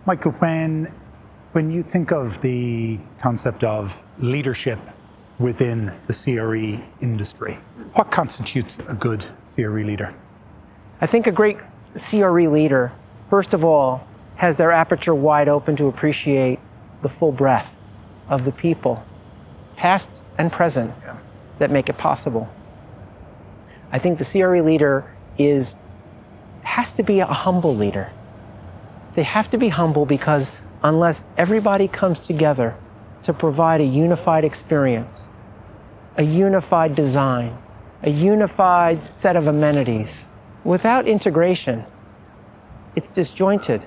Michael, when you think of the concept of leadership within the CRE industry, what constitutes a good CRE leader? I think a great CRE leader, first of all, has their aperture wide open to appreciate the full breadth of the people, past and present, that make it possible. I think the CRE leader has to be a humble leader. They have to be humble because unless everybody comes together to provide a unified experience, a unified design, a unified set of amenities, without integration, it's disjointed.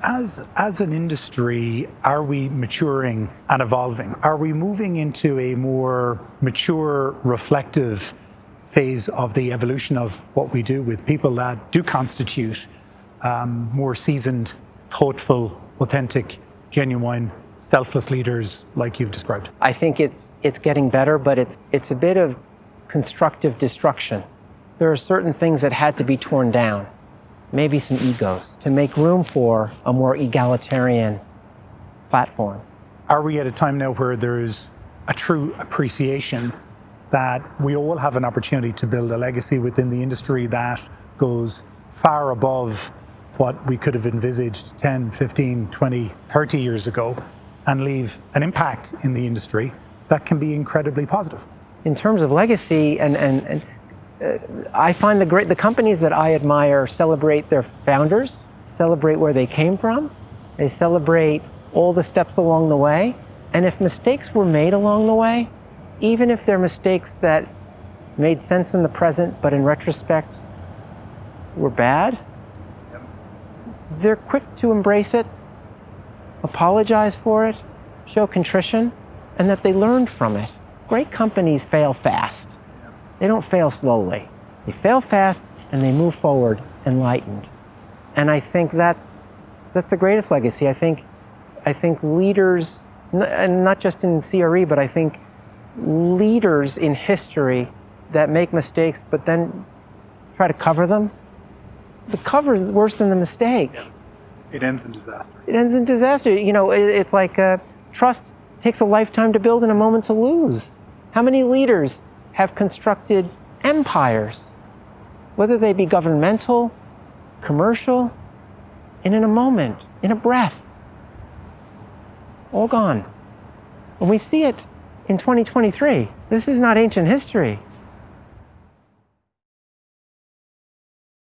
As an industry, are we maturing and evolving? Are we moving into a more mature, reflective phase of the evolution of what we do with people that do constitute more seasoned, thoughtful, authentic, genuine, selfless leaders like you've described? I think it's getting better, but it's a bit of constructive destruction. There are certain things that had to be torn down, maybe some egos, to make room for a more egalitarian platform. Are we at a time now where there's a true appreciation that we all have an opportunity to build a legacy within the industry that goes far above what we could have envisaged 10, 15, 20, 30 years ago, and leave an impact in the industry that can be incredibly positive? In terms of legacy, and I find the companies that I admire celebrate their founders, celebrate where they came from, they celebrate all the steps along the way, and if mistakes were made along the way, even if they're mistakes that made sense in the present, but in retrospect were bad, they're quick to embrace it, apologize for it, show contrition, and that they learned from it. Great companies fail fast. They don't fail slowly. They fail fast and they move forward enlightened. And I think that's the greatest legacy. I think leaders, and not just in CRE, but I think leaders in history that make mistakes but then try to cover them, the cover is worse than the mistake. Yeah. It ends in disaster. It ends in disaster. You know, it's like trust takes a lifetime to build and a moment to lose. How many leaders have constructed empires, whether they be governmental, commercial, and in a moment, in a breath, all gone. And we see it in 2023. This is not ancient history.